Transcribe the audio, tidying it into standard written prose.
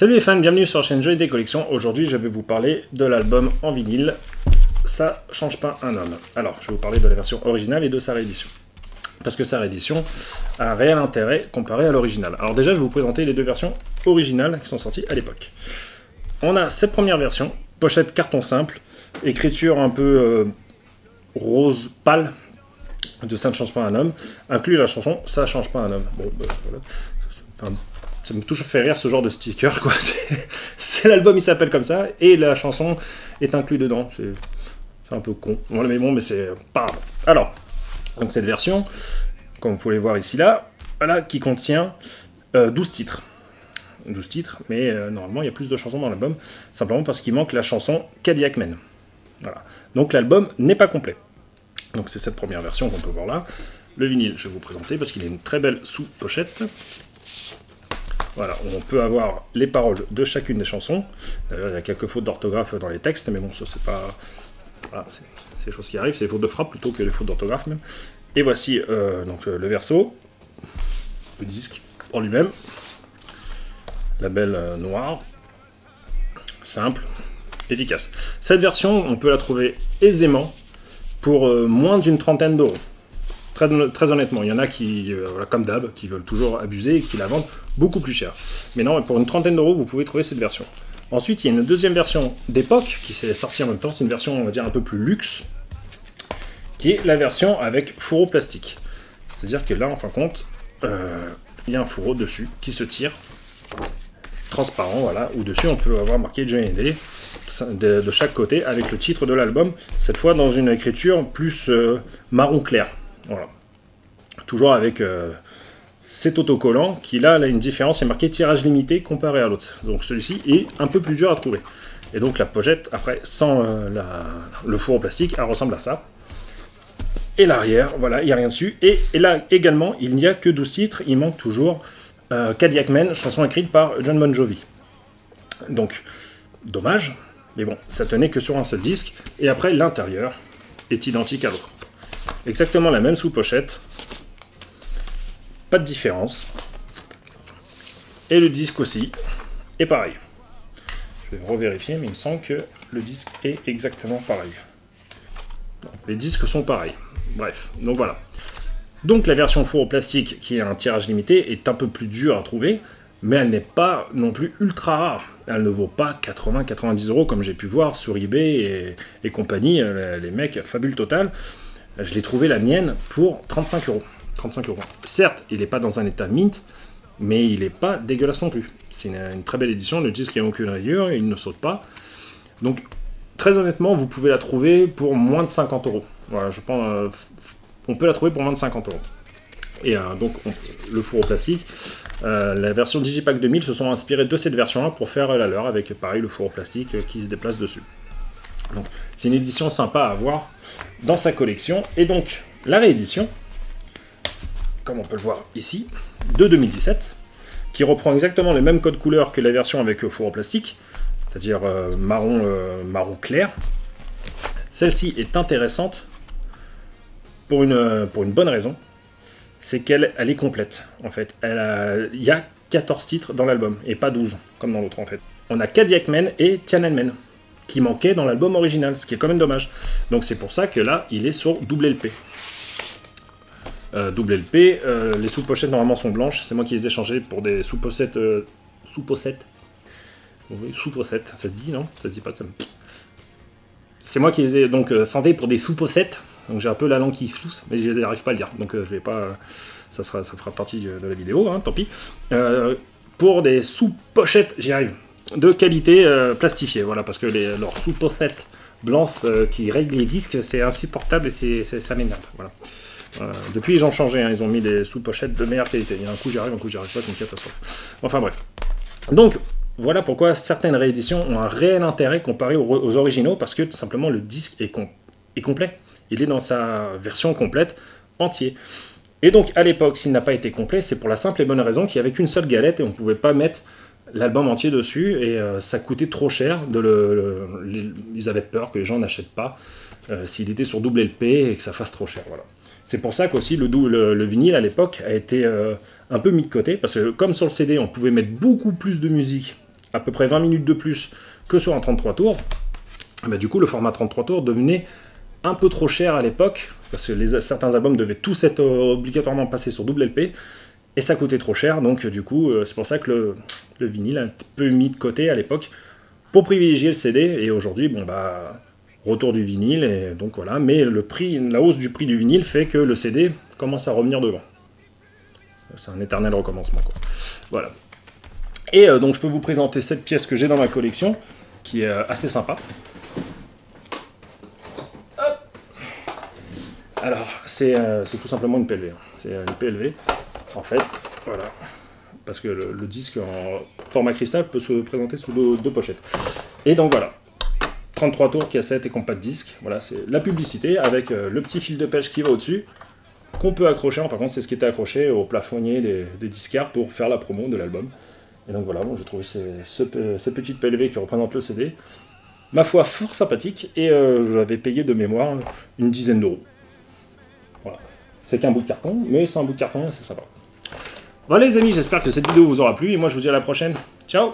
Salut les fans, bienvenue sur la chaîne Jeux et des collections. Aujourd'hui, je vais vous parler de l'album en vinyle. Ça change pas un homme. Alors, je vais vous parler de la version originale et de sa réédition. Parce que sa réédition a un réel intérêt comparé à l'original. Alors déjà, je vais vous présenter les deux versions originales qui sont sorties à l'époque. On a cette première version, pochette carton simple, écriture un peu rose pâle de Ça ne change pas un homme, inclut la chanson Ça change pas un homme. Bon, voilà. Enfin, ça me touche fait rire ce genre de sticker, quoi. C'est l'album, il s'appelle comme ça, et la chanson est inclue dedans. C'est un peu con. Voilà, mais bon, mais c'est pas grave. Alors, donc cette version, comme vous pouvez voir ici, là, voilà, qui contient 12 titres. 12 titres, mais normalement, il y a plus de chansons dans l'album, simplement parce qu'il manque la chanson Cadillac Man. Voilà. Donc l'album n'est pas complet. Donc c'est cette première version qu'on peut voir là. Le vinyle, je vais vous présenter, parce qu'il a une très belle sous-pochette. Voilà, on peut avoir les paroles de chacune des chansons. Il y a quelques fautes d'orthographe dans les textes, mais bon, ça c'est pas... Voilà, c'est des choses qui arrivent, c'est des fautes de frappe plutôt que des fautes d'orthographe même. Et voici donc, le verso, le disque en lui-même, label noir, simple, efficace. Cette version, on peut la trouver aisément pour moins d'une trentaine d'euros. Très honnêtement, il y en a qui, voilà, comme d'hab, qui veulent toujours abuser et qui la vendent beaucoup plus cher. Mais non, pour une trentaine d'euros, vous pouvez trouver cette version. Ensuite, il y a une deuxième version d'époque qui s'est sortie en même temps. C'est une version, on va dire, un peu plus luxe, qui est la version avec fourreau plastique. C'est-à-dire que là, en fin de compte, il y a un fourreau dessus qui se tire, transparent, voilà, où dessus on peut avoir marqué Johnny Day de chaque côté avec le titre de l'album, cette fois dans une écriture plus marron clair. Voilà. Toujours avec cet autocollant qui là a une différence, est marqué tirage limité comparé à l'autre. Donc celui-ci est un peu plus dur à trouver. Et donc la pochette, après, sans le fourreau plastique, elle ressemble à ça. Et l'arrière, voilà, il n'y a rien dessus. Et là également, il n'y a que 12 titres, il manque toujours Cadillac Man, chanson écrite par John Bon Jovi. Donc, dommage, mais bon, ça tenait que sur un seul disque. Et après, l'intérieur est identique à l'autre. Exactement la même sous-pochette, pas de différence. Et le disque aussi est pareil. Je vais revérifier, mais il me semble que le disque est exactement pareil. Donc, les disques sont pareils. Bref, donc voilà. Donc la version fourreau plastique, qui est un tirage limité, est un peu plus dure à trouver, mais elle n'est pas non plus ultra rare. Elle ne vaut pas 80-90 euros comme j'ai pu voir sur eBay et compagnie. Les mecs, fabule totale. Je l'ai trouvé la mienne pour 35 euros. 35 euros. Certes, il n'est pas dans un état mint, mais il n'est pas dégueulasse non plus. C'est une très belle édition, le disque n'a aucune rayure, il ne saute pas. Donc, très honnêtement, vous pouvez la trouver pour moins de 50 euros. Voilà, je pense, on peut la trouver pour moins de 50 euros. Et donc, le fourreau plastique, la version Digipack 2000 se sont inspirés de cette version-là pour faire la leur, avec pareil le fourreau plastique qui se déplace dessus. Donc, c'est une édition sympa à avoir dans sa collection. Et donc, la réédition, comme on peut le voir ici, de 2017, qui reprend exactement le même code couleur que la version avec fourreau plastique, c'est-à-dire marron clair. Celle-ci est intéressante pour une bonne raison, c'est qu'elle est complète, en fait. Il y a 14 titres dans l'album, et pas 12, comme dans l'autre, en fait. On a Cadillac Man et Tiananmen, qui manquaient dans l'album original, ce qui est quand même dommage. Donc c'est pour ça que là, il est sur double LP. Double LP, les sous-pochettes normalement sont blanches, c'est moi qui les ai changées pour des sous-pochettes... Oui, sous-pochettes, ça se dit, non? Ça se dit pas, ça me... C'est moi qui les ai donc scindées pour des sous-pochettes, donc j'ai un peu la langue qui flousse, mais je n'arrive pas à le dire, donc je vais pas... Ça fera partie de la vidéo, hein, tant pis. Pour des sous-pochettes, j'y arrive, de qualité plastifiée, voilà, parce que leurs sous-pochettes blanches qui règlent les disques, c'est insupportable et ça m'énerve, voilà. Depuis ils ont changé, hein, ils ont mis des sous-pochettes de meilleure qualité. Il y a un coup j'y arrive, un coup j'y arrive pas, c'est une catastrophe. Enfin bref. Donc voilà pourquoi certaines rééditions ont un réel intérêt comparé aux originaux, parce que tout simplement le disque est complet. Il est dans sa version complète, entier. Et donc à l'époque, s'il n'a pas été complet, c'est pour la simple et bonne raison qu'il n'y avait qu'une seule galette et on ne pouvait pas mettre l'album entier dessus et ça coûtait trop cher. Ils avaient peur que les gens n'achètent pas s'il était sur double LP et que ça fasse trop cher. Voilà. C'est pour ça qu'aussi le vinyle à l'époque a été un peu mis de côté, parce que comme sur le CD on pouvait mettre beaucoup plus de musique à peu près 20 minutes de plus que sur un 33 tours, bah, du coup le format 33 tours devenait un peu trop cher à l'époque, parce que certains albums devaient tous être obligatoirement passés sur double LP, et ça coûtait trop cher, donc du coup c'est pour ça que le vinyle a un peu mis de côté à l'époque, pour privilégier le CD, et aujourd'hui, bon bah, retour du vinyle, et donc voilà, mais la hausse du prix du vinyle fait que le CD commence à revenir devant. C'est un éternel recommencement, quoi. Voilà. Et donc je peux vous présenter cette pièce que j'ai dans ma collection, qui est assez sympa. Hop. Alors, c'est tout simplement une PLV. C'est une PLV, en fait, voilà. Parce que le disque en format cristal peut se présenter sous deux pochettes. Et donc voilà, 33 tours, cassette et compact disque. Voilà, c'est la publicité avec le petit fil de pêche qui va au-dessus, qu'on peut accrocher. Enfin, contre, c'est ce qui était accroché au plafonnier des disquaires pour faire la promo de l'album. Et donc voilà, bon, j'ai trouvé cette petite PLV qui représente le CD, ma foi, fort sympathique, et je l'avais payé de mémoire une dizaine d'euros. Voilà. C'est qu'un bout de carton, mais c'est un bout de carton et c'est sympa. Voilà les amis, j'espère que cette vidéo vous aura plu, et moi je vous dis à la prochaine. Ciao!